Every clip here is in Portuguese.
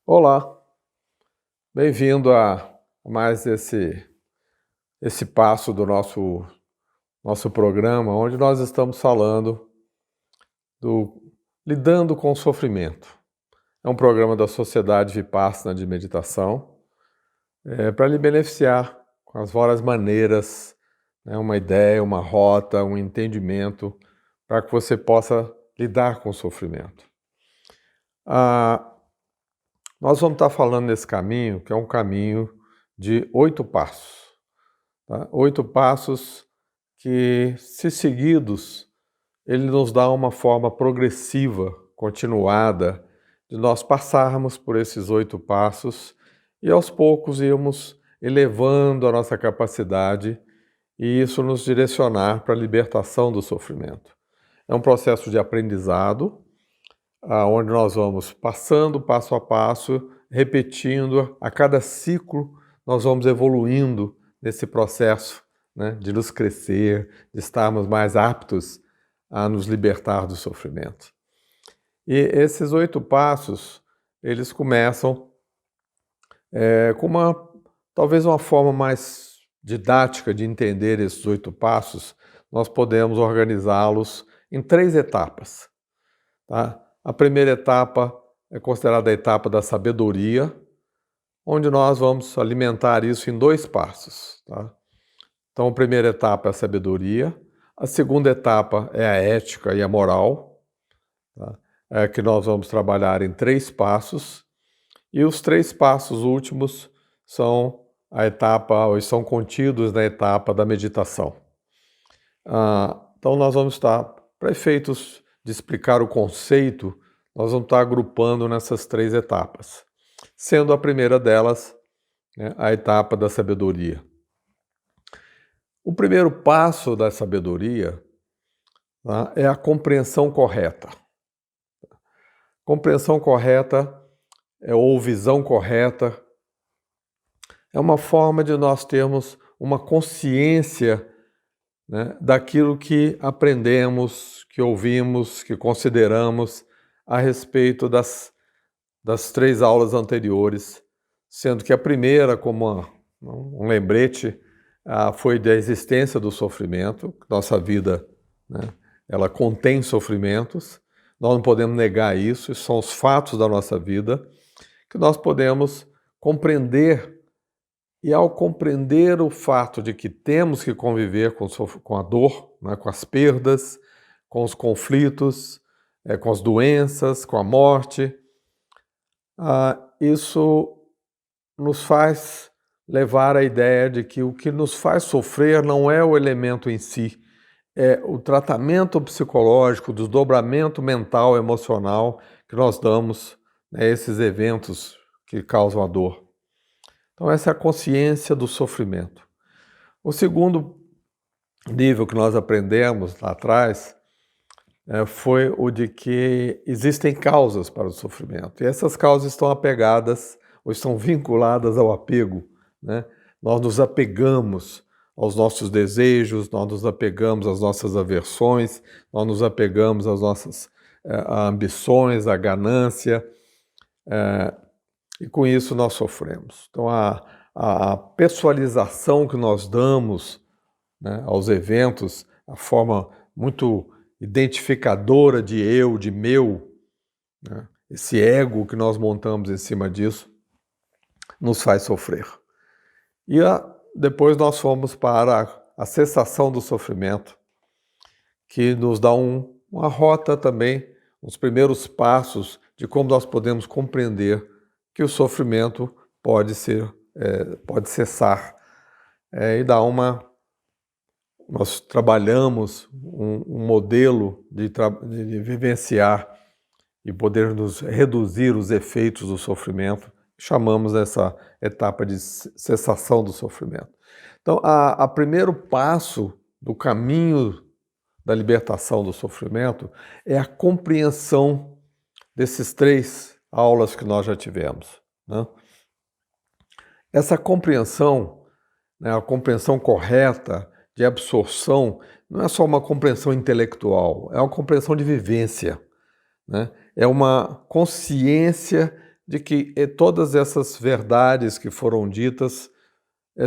Olá, bem-vindo a mais esse passo do nosso programa, onde nós estamos falando do lidando com o sofrimento. É um programa da Sociedade Vipassana de Meditação, para lhe beneficiar com as várias maneiras, né, uma ideia, uma rota, um entendimento, para que você possa lidar com o sofrimento. Nós vamos estar falando nesse caminho, que é um caminho de 8 passos. Tá? 8 passos que, se seguidos, ele nos dá uma forma progressiva, continuada, de nós passarmos por esses 8 passos e aos poucos irmos elevando a nossa capacidade e isso nos direcionar para a libertação do sofrimento. É um processo de aprendizado, onde nós vamos passando passo a passo, repetindo, a cada ciclo nós vamos evoluindo nesse processo, né, de nos crescer, de estarmos mais aptos a nos libertar do sofrimento. E esses 8 passos, eles começam com talvez uma forma mais didática de entender esses 8 passos, nós podemos organizá-los em 3 etapas. Tá? A primeira etapa é considerada a etapa da sabedoria, onde nós vamos alimentar isso em 2 passos. Tá? Então, a primeira etapa é a sabedoria, a segunda etapa é a ética e a moral, tá? Que nós vamos trabalhar em 3 passos, e os 3 passos últimos são são contidos na etapa da meditação. Então, nós vamos estar, para efeitos de explicar o conceito, nós vamos estar agrupando nessas 3 etapas, sendo a primeira delas, né, a etapa da sabedoria. O primeiro passo da sabedoria, tá, é a compreensão correta. Compreensão correta ou visão correta é uma forma de nós termos uma consciência, né, daquilo que aprendemos, que ouvimos, que consideramos a respeito das 3 aulas anteriores, sendo que a primeira, como um lembrete, foi da existência do sofrimento. Nossa vida, né, ela contém sofrimentos, nós não podemos negar isso são os fatos da nossa vida, que nós podemos compreender. E ao compreender o fato de que temos que conviver com a dor, né, com as perdas, com os conflitos, com as doenças, com a morte, isso nos faz levar à ideia de que o que nos faz sofrer não é o elemento em si, é o tratamento psicológico, o desdobramento mental, emocional que nós damos a esses eventos que causam a dor. Então, essa é a consciência do sofrimento. O segundo nível que nós aprendemos lá atrás foi o de que existem causas para o sofrimento. E essas causas estão apegadas ou estão vinculadas ao apego, né? Nós nos apegamos aos nossos desejos, nós nos apegamos às nossas aversões, nós nos apegamos às nossas ambições, à ganância, e com isso nós sofremos. Então, a pessoalização que nós damos, né, aos eventos, a forma muito identificadora de eu, de meu, né, esse ego que nós montamos em cima disso, nos faz sofrer. E depois nós fomos para a cessação do sofrimento, que nos dá uma rota também, os primeiros passos de como nós podemos compreender que o sofrimento pode cessar. E dá nós trabalhamos um modelo de vivenciar e poder nos reduzir os efeitos do sofrimento. Chamamos essa etapa de cessação do sofrimento. Então, o primeiro passo do caminho da libertação do sofrimento é a compreensão desses 3 aulas que nós já tivemos, né? Essa compreensão, né, a compreensão correta de absorção, não é só uma compreensão intelectual, é uma compreensão de vivência, né? É uma consciência de que todas essas verdades que foram ditas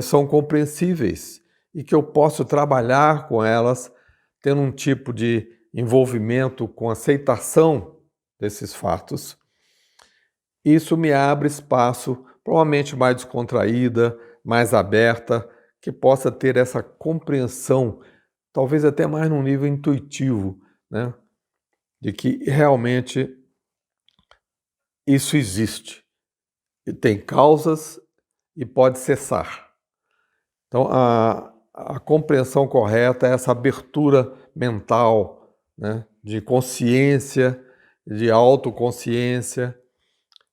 são compreensíveis e que eu posso trabalhar com elas, tendo um tipo de envolvimento com aceitação desses fatos. Isso me abre espaço para uma mente mais descontraída, mais aberta, que possa ter essa compreensão, talvez até mais num nível intuitivo, né? De que realmente isso existe, e tem causas e pode cessar. Então, a compreensão correta é essa abertura mental, né, de consciência, de autoconsciência,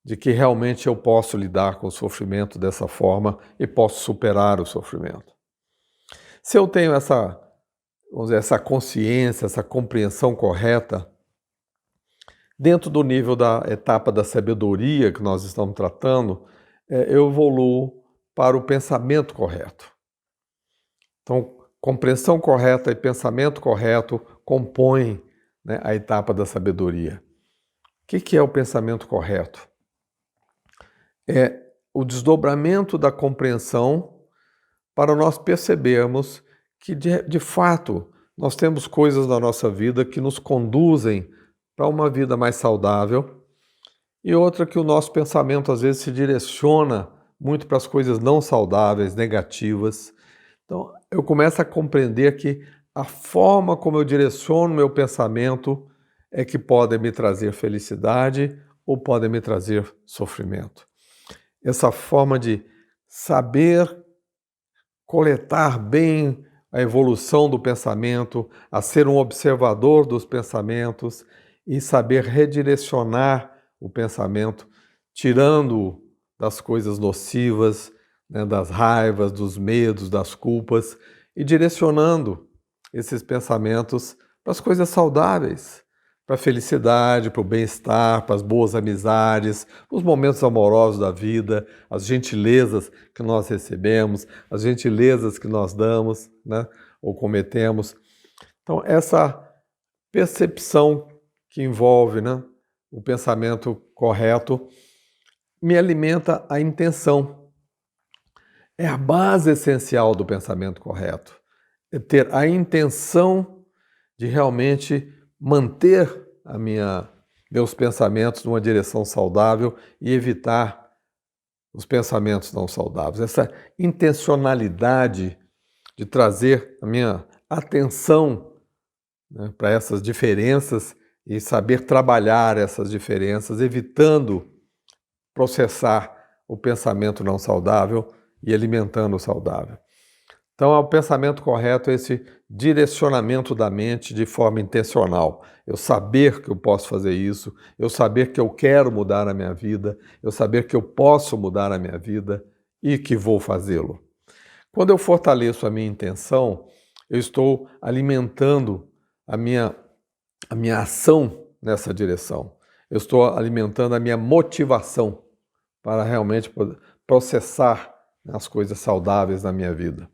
de que realmente eu posso lidar com o sofrimento dessa forma e posso superar o sofrimento. Se eu tenho essa, vamos dizer, essa consciência, essa compreensão correta, dentro do nível da etapa da sabedoria que nós estamos tratando, eu evoluo para o pensamento correto. Então, compreensão correta e pensamento correto compõem, né, a etapa da sabedoria. O que é o pensamento correto? É o desdobramento da compreensão para nós percebermos que, de fato, nós temos coisas na nossa vida que nos conduzem para uma vida mais saudável e outra que o nosso pensamento às vezes se direciona muito para as coisas não saudáveis, negativas. Então, eu começo a compreender que a forma como eu direciono meu pensamento é que pode me trazer felicidade ou pode me trazer sofrimento. Essa forma de saber coletar bem a evolução do pensamento, a ser um observador dos pensamentos e saber redirecionar o pensamento, tirando-o das coisas nocivas, né, das raivas, dos medos, das culpas, e direcionando esses pensamentos para as coisas saudáveis, para a felicidade, para o bem-estar, para as boas amizades, os momentos amorosos da vida, as gentilezas que nós recebemos, as gentilezas que nós damos, né, ou cometemos. Então, essa percepção que envolve, né, o pensamento correto me alimenta a intenção. É a base essencial do pensamento correto. É ter a intenção de realmente manter meus pensamentos numa direção saudável e evitar os pensamentos não saudáveis. Essa intencionalidade de trazer a minha atenção, né, para essas diferenças e saber trabalhar essas diferenças, evitando processar o pensamento não saudável e alimentando o saudável. Então, o pensamento correto é esse direcionamento da mente de forma intencional. Eu saber que eu posso fazer isso, eu saber que eu quero mudar a minha vida, eu saber que eu posso mudar a minha vida e que vou fazê-lo. Quando eu fortaleço a minha intenção, eu estou alimentando a minha ação nessa direção. Eu estou alimentando a minha motivação para realmente processar as coisas saudáveis na minha vida.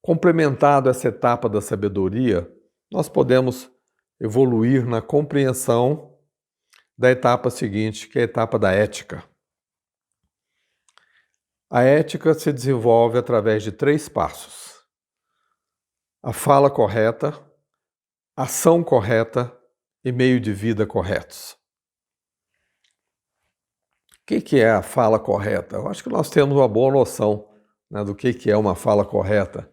Complementado essa etapa da sabedoria, nós podemos evoluir na compreensão da etapa seguinte, que é a etapa da ética. A ética se desenvolve através de 3 passos: a fala correta, ação correta e meio de vida corretos. O que é a fala correta? Eu acho que nós temos uma boa noção, né, do que é uma fala correta.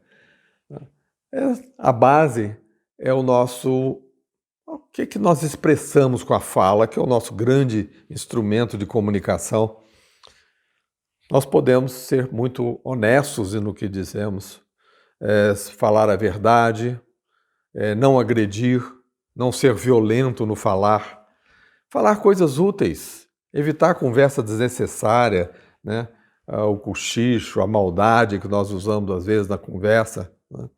A base é o que nós expressamos com a fala, que é o nosso grande instrumento de comunicação. Nós podemos ser muito honestos no que dizemos, falar a verdade, não agredir, não ser violento no falar coisas úteis, evitar conversa desnecessária, né? O cochicho, a maldade que nós usamos às vezes na conversa, né?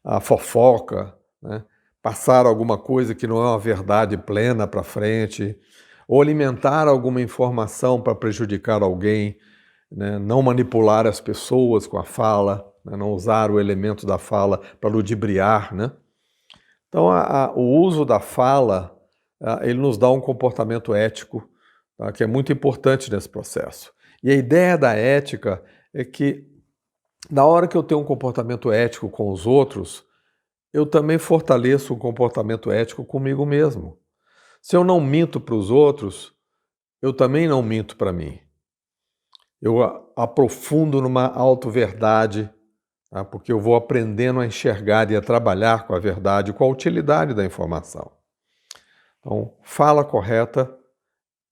A fofoca, né? Passar alguma coisa que não é uma verdade plena para frente, ou alimentar alguma informação para prejudicar alguém, né? Não manipular as pessoas com a fala, né? Não usar o elemento da fala para ludibriar, né? Então, o uso da fala ele nos dá um comportamento ético, tá, que é muito importante nesse processo. E a ideia da ética é que, na hora que eu tenho um comportamento ético com os outros, eu também fortaleço um comportamento ético comigo mesmo. Se eu não minto para os outros, eu também não minto para mim. Eu aprofundo numa auto-verdade, tá? Porque eu vou aprendendo a enxergar e a trabalhar com a verdade, com a utilidade da informação. Então, fala correta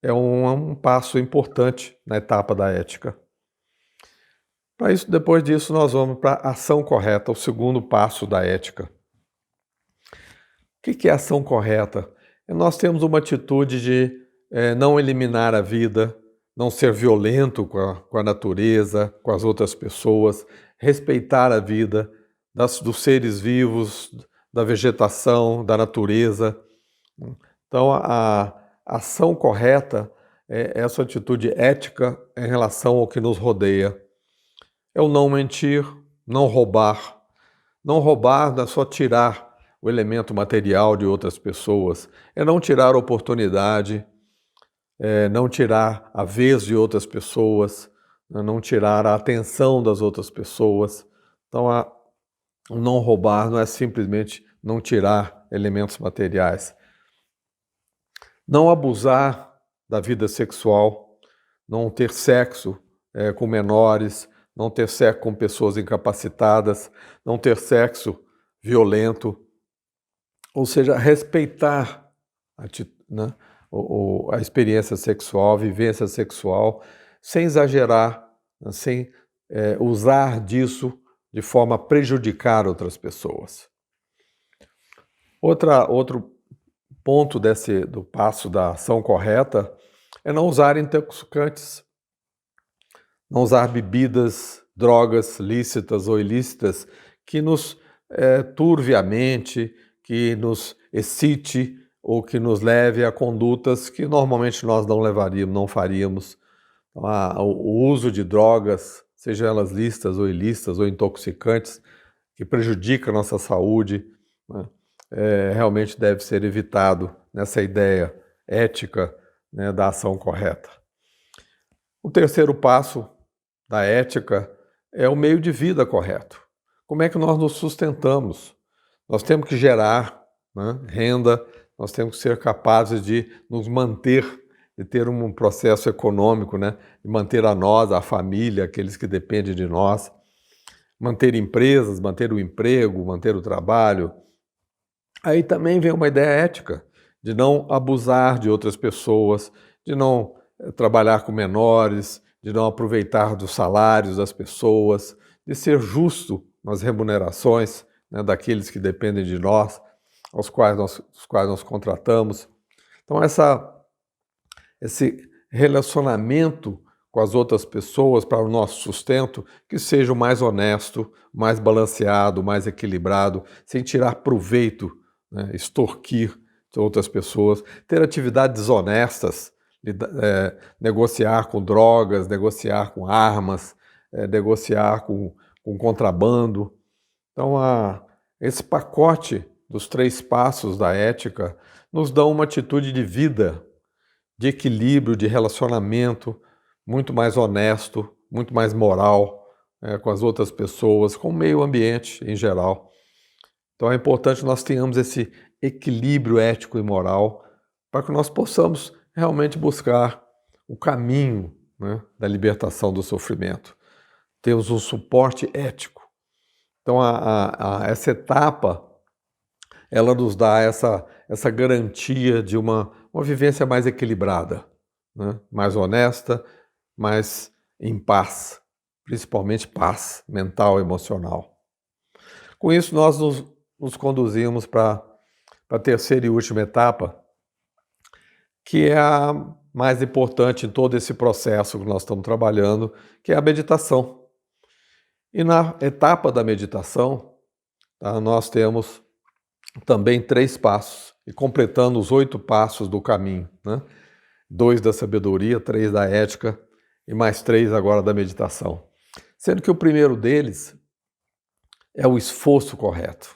é um passo importante na etapa da ética. Para isso, depois disso, nós vamos para a ação correta, o segundo passo da ética. O que é ação correta? Nós temos uma atitude de não eliminar a vida, não ser violento com a natureza, com as outras pessoas, respeitar a vida dos seres vivos, da vegetação, da natureza. Então, a ação correta é essa atitude ética em relação ao que nos rodeia. É o não mentir, não roubar. Não roubar não é só tirar o elemento material de outras pessoas, é não tirar a oportunidade, não tirar a vez de outras pessoas, não tirar a atenção das outras pessoas. Então, o não roubar não é simplesmente não tirar elementos materiais. Não abusar da vida sexual, não ter sexo com menores, não ter sexo com pessoas incapacitadas, não ter sexo violento, ou seja, respeitar né, a experiência sexual, a vivência sexual, sem exagerar, sem usar disso de forma a prejudicar outras pessoas. Outro ponto do passo da ação correta é não usar intoxicantes, não usar bebidas, drogas lícitas ou ilícitas que nos turve a mente, que nos excite ou que nos leve a condutas que normalmente nós não faríamos. O uso de drogas, seja elas lícitas ou ilícitas ou intoxicantes, que prejudica a nossa saúde, né, realmente deve ser evitado nessa ideia ética, né, da ação correta. O terceiro passo da ética é o meio de vida correto. Como é que nós nos sustentamos? Nós temos que gerar, né, renda, nós temos que ser capazes de nos manter, de ter um processo econômico, né, de manter a nós, a família, aqueles que dependem de nós, manter empresas, manter o emprego, manter o trabalho. Aí também vem uma ideia ética, de não abusar de outras pessoas, de não trabalhar com menores, de não aproveitar dos salários das pessoas, de ser justo nas remunerações, né, daqueles que dependem de nós, os quais nós contratamos. Então, esse relacionamento com as outras pessoas para o nosso sustento, que seja o mais honesto, mais balanceado, mais equilibrado, sem tirar proveito, né, extorquir outras pessoas, ter atividades desonestas, negociar com drogas, negociar com armas, negociar com contrabando. Então, esse pacote dos 3 passos da ética nos dão uma atitude de vida, de equilíbrio, de relacionamento, muito mais honesto, muito mais moral com as outras pessoas, com o meio ambiente em geral. Então é importante nós tenhamos esse equilíbrio ético e moral para que nós possamos realmente buscar o caminho, né, da libertação do sofrimento. Temos um suporte ético. Então essa etapa, ela nos dá essa garantia de uma vivência mais equilibrada, né, mais honesta, mais em paz, principalmente paz mental e emocional. Com isso, nós nos conduzimos para a terceira e última etapa, que é a mais importante em todo esse processo que nós estamos trabalhando, que é a meditação. E na etapa da meditação, tá, nós temos também 3 passos, e completando os 8 passos do caminho, né? 2 da sabedoria, 3 da ética e mais 3 agora da meditação. Sendo que o primeiro deles é o esforço correto.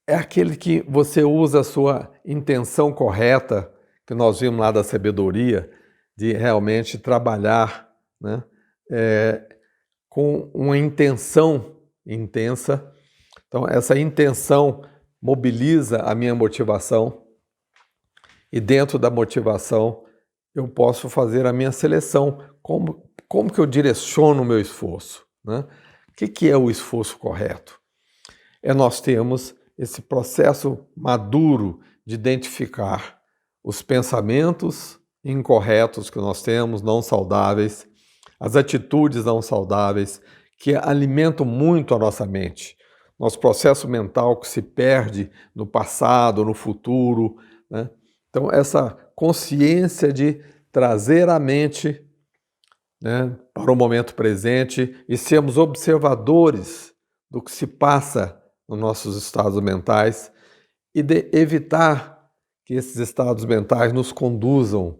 é aquele que você usa a sua intenção correta, que nós vimos lá da sabedoria, de realmente trabalhar, né, com uma intenção intensa. Então, essa intenção mobiliza a minha motivação e dentro da motivação eu posso fazer a minha seleção. Como que eu direciono o meu esforço, né? O que é o esforço correto? Nós temos esse processo maduro de identificar os pensamentos incorretos que nós temos, não saudáveis, as atitudes não saudáveis, que alimentam muito a nossa mente. Nosso processo mental que se perde no passado, no futuro, né? Então, essa consciência de trazer a mente, né, para o momento presente e sermos observadores do que se passa nos nossos estados mentais e de evitar que esses estados mentais nos conduzam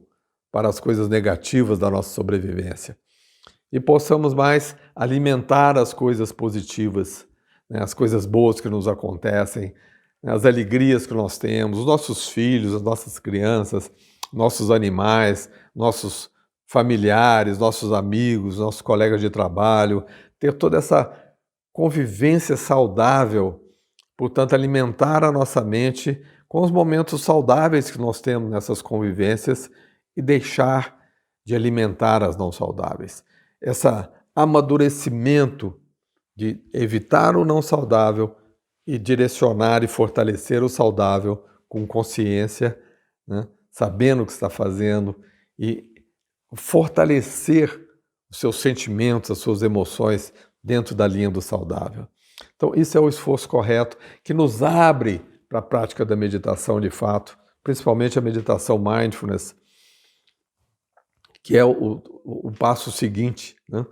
para as coisas negativas da nossa sobrevivência e possamos mais alimentar as coisas positivas, né, as coisas boas que nos acontecem, né, as alegrias que nós temos, os nossos filhos, as nossas crianças, nossos animais, nossos familiares, nossos amigos, nossos colegas de trabalho, ter toda essa convivência saudável, portanto, alimentar a nossa mente com os momentos saudáveis que nós temos nessas convivências e deixar de alimentar as não saudáveis. Esse amadurecimento de evitar o não saudável e direcionar e fortalecer o saudável com consciência, né, sabendo o que está fazendo e fortalecer os seus sentimentos, as suas emoções dentro da linha do saudável. Então, isso é o esforço correto que nos abre para a prática da meditação de fato, principalmente a meditação mindfulness, que é o passo seguinte, né?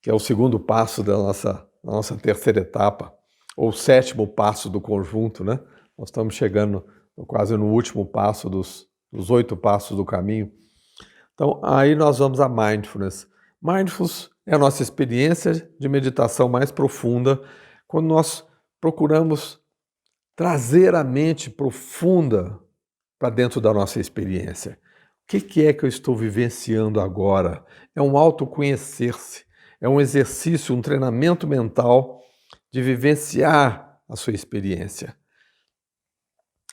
Que é o segundo passo da nossa terceira etapa, ou o sétimo passo do conjunto, né? Nós estamos chegando quase no último passo dos 8 passos do caminho. Então, aí nós vamos a mindfulness. Mindfulness é a nossa experiência de meditação mais profunda, quando nós procuramos trazer a mente profunda para dentro da nossa experiência. O que é que eu estou vivenciando agora? É um autoconhecer-se, é um exercício, um treinamento mental de vivenciar a sua experiência.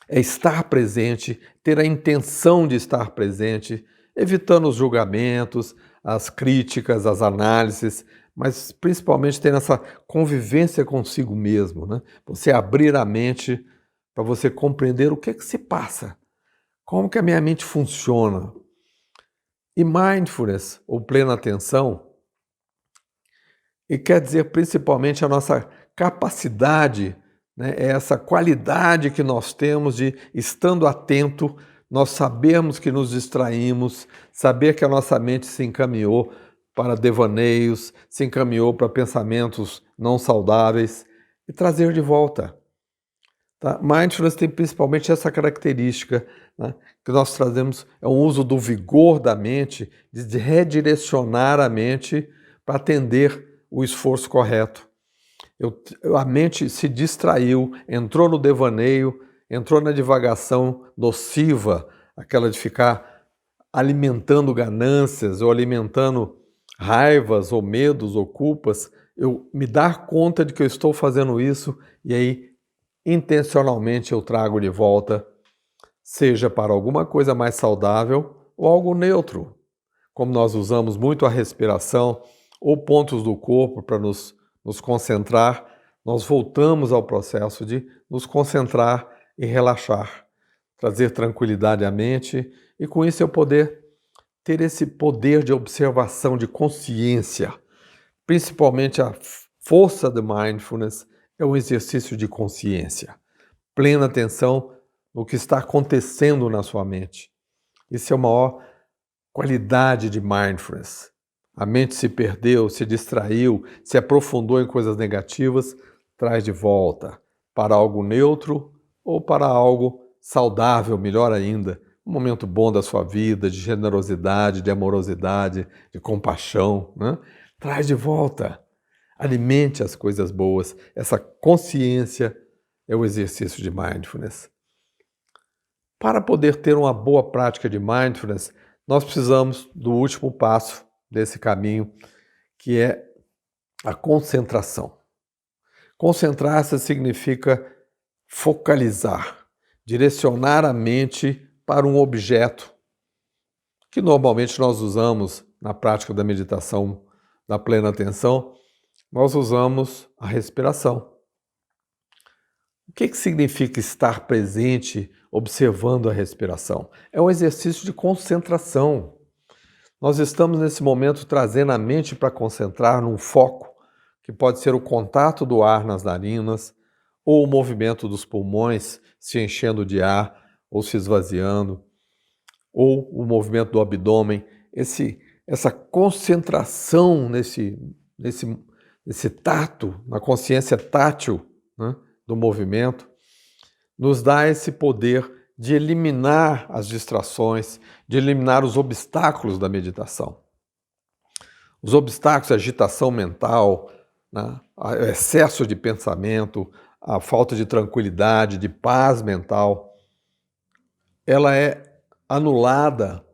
É estar presente, ter a intenção de estar presente, evitando os julgamentos, as críticas, as análises, mas principalmente ter essa convivência consigo mesmo, né? Você abrir a mente para você compreender o que é que se passa, como que a minha mente funciona. E mindfulness, ou plena atenção, e quer dizer principalmente a nossa capacidade, né, essa qualidade que nós temos de, estando atento, nós sabemos que nos distraímos, saber que a nossa mente se encaminhou para devaneios, se encaminhou para pensamentos não saudáveis e trazer de volta. Tá? Mindfulness tem principalmente essa característica, né, que nós trazemos, é um uso do vigor da mente, de redirecionar a mente para atender o esforço correto. A mente se distraiu, entrou no devaneio, entrou na divagação nociva, aquela de ficar alimentando ganâncias ou alimentando raivas ou medos ou culpas. Eu me dar conta de que eu estou fazendo isso e aí intencionalmente eu trago de volta, seja para alguma coisa mais saudável ou algo neutro, como nós usamos muito a respiração ou pontos do corpo para nos concentrar, nós voltamos ao processo de nos concentrar e relaxar, trazer tranquilidade à mente e com isso eu poder ter esse poder de observação, de consciência. Principalmente a força do mindfulness é um exercício de consciência, plena atenção no que está acontecendo na sua mente. Isso é a maior qualidade de mindfulness. A mente se perdeu, se distraiu, se aprofundou em coisas negativas, traz de volta para algo neutro ou para algo saudável, melhor ainda, um momento bom da sua vida, de generosidade, de amorosidade, de compaixão, né? Traz de volta, alimente as coisas boas, essa consciência é o exercício de mindfulness. Para poder ter uma boa prática de mindfulness, nós precisamos do último passo desse caminho, que é a concentração. Concentrar-se significa focalizar, direcionar a mente para um objeto que normalmente nós usamos na prática da meditação da plena atenção, nós usamos a respiração. O que significa estar presente observando a respiração? É um exercício de concentração. Nós estamos nesse momento trazendo a mente para concentrar num foco, que pode ser o contato do ar nas narinas, ou o movimento dos pulmões se enchendo de ar ou se esvaziando, ou o movimento do abdômen. Essa concentração nesse tato, na consciência tátil, né, do movimento, nos dá esse poder de eliminar as distrações, de eliminar os obstáculos da meditação. Os obstáculos, a agitação mental, né, o excesso de pensamento, a falta de tranquilidade, de paz mental, ela é anulada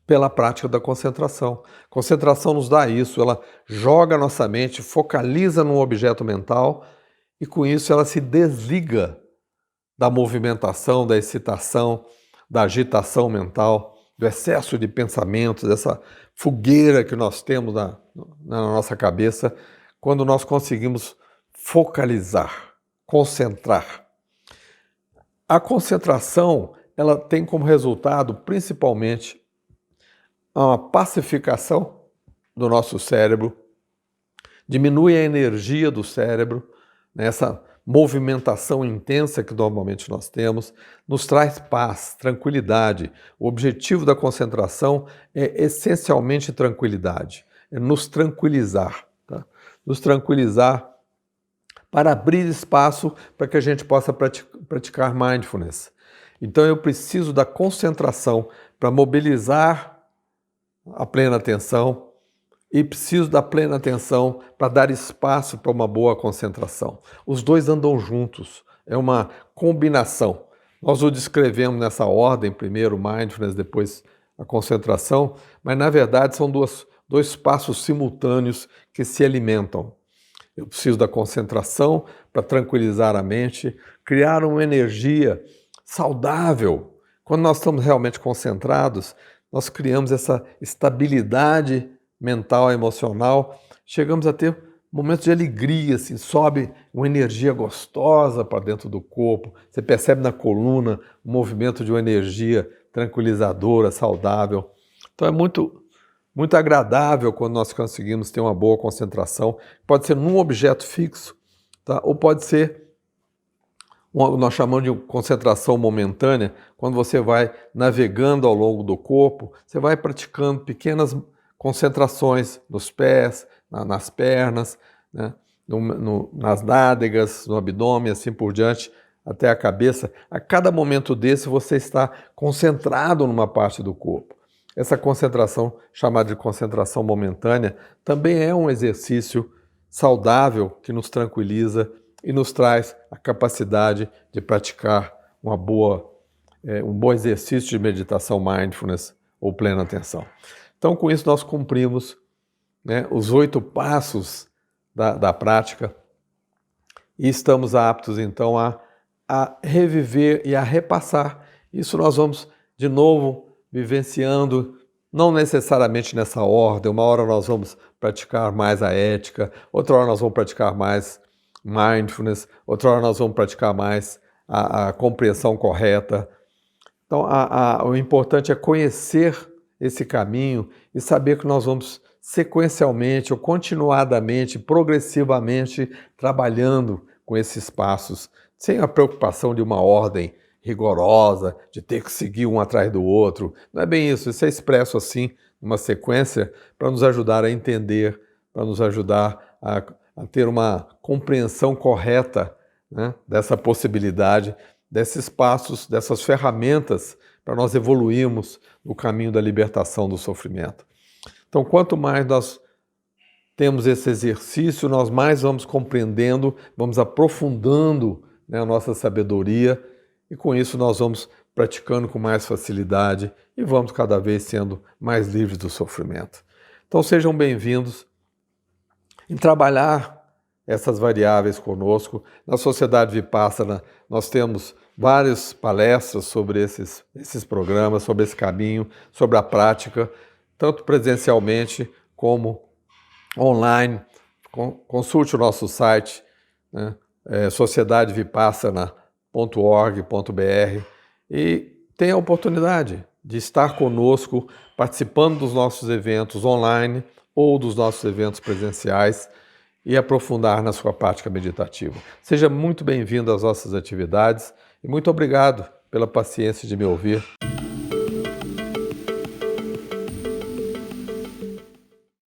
pela prática da concentração. Concentração nos dá isso, ela joga a nossa mente, focaliza num objeto mental e com isso ela se desliga da movimentação, da excitação, da agitação mental, do excesso de pensamentos, dessa fogueira que nós temos na nossa cabeça, quando nós conseguimos focalizar, concentrar. A concentração, ela tem como resultado, principalmente, uma pacificação do nosso cérebro, diminui a energia do cérebro, essa movimentação intensa que normalmente nós temos, nos traz paz, tranquilidade. O objetivo da concentração é essencialmente tranquilidade, é nos tranquilizar, tá? Nos tranquilizar para abrir espaço para que a gente possa praticar mindfulness. Então eu preciso da concentração para mobilizar a plena atenção e preciso da plena atenção para dar espaço para uma boa concentração. Os dois andam juntos, é uma combinação. Nós o descrevemos nessa ordem, primeiro mindfulness, depois a concentração, mas na verdade são dois passos simultâneos que se alimentam. Eu preciso da concentração para tranquilizar a mente, criar uma energia saudável. Quando nós estamos realmente concentrados, nós criamos essa estabilidade mental, emocional, chegamos a ter momentos de alegria, assim, sobe uma energia gostosa para dentro do corpo, você percebe na coluna o movimento de uma energia tranquilizadora, saudável. Então é muito agradável quando nós conseguimos ter uma boa concentração. Pode ser num objeto fixo, tá? Ou pode ser, nós chamamos de concentração momentânea, quando você vai navegando ao longo do corpo, você vai praticando pequenas concentrações nos pés, nas pernas, né? Nas nádegas, no abdômen, assim por diante, até a cabeça. A cada momento desse você está concentrado numa parte do corpo. Essa concentração, chamada de concentração momentânea, também é um exercício saudável que nos tranquiliza e nos traz a capacidade de praticar um bom exercício de meditação mindfulness ou plena atenção. Então, com isso, nós cumprimos, né, os 8 passos da prática e estamos aptos, então, a reviver e a repassar. Isso nós vamos, de novo, vivenciando, não necessariamente nessa ordem. Uma hora nós vamos praticar mais a ética, outra hora nós vamos praticar mais mindfulness, outra hora nós vamos praticar mais a compreensão correta. Então, o importante é conhecer esse caminho e saber que nós vamos sequencialmente ou continuadamente, progressivamente, trabalhando com esses passos, sem a preocupação de uma ordem rigorosa, de ter que seguir um atrás do outro. Não é bem isso, isso é expresso assim, numa sequência, para nos ajudar a entender, para nos ajudar a ter uma compreensão correta, né, dessa possibilidade, desses passos, dessas ferramentas para nós evoluirmos no caminho da libertação do sofrimento. Então, quanto mais nós temos esse exercício, nós mais vamos compreendendo, vamos aprofundando né, a nossa sabedoria, e com isso nós vamos praticando com mais facilidade e vamos cada vez sendo mais livres do sofrimento. Então sejam bem-vindos em trabalhar essas variáveis conosco. Na Sociedade Vipassana nós temos várias palestras sobre esses programas, sobre esse caminho, sobre a prática, tanto presencialmente como online. Consulte o nosso site, né, sociedadevipassana.org.br e tenha a oportunidade de estar conosco, participando dos nossos eventos online ou dos nossos eventos presenciais e aprofundar na sua prática meditativa. Seja muito bem-vindo às nossas atividades e muito obrigado pela paciência de me ouvir.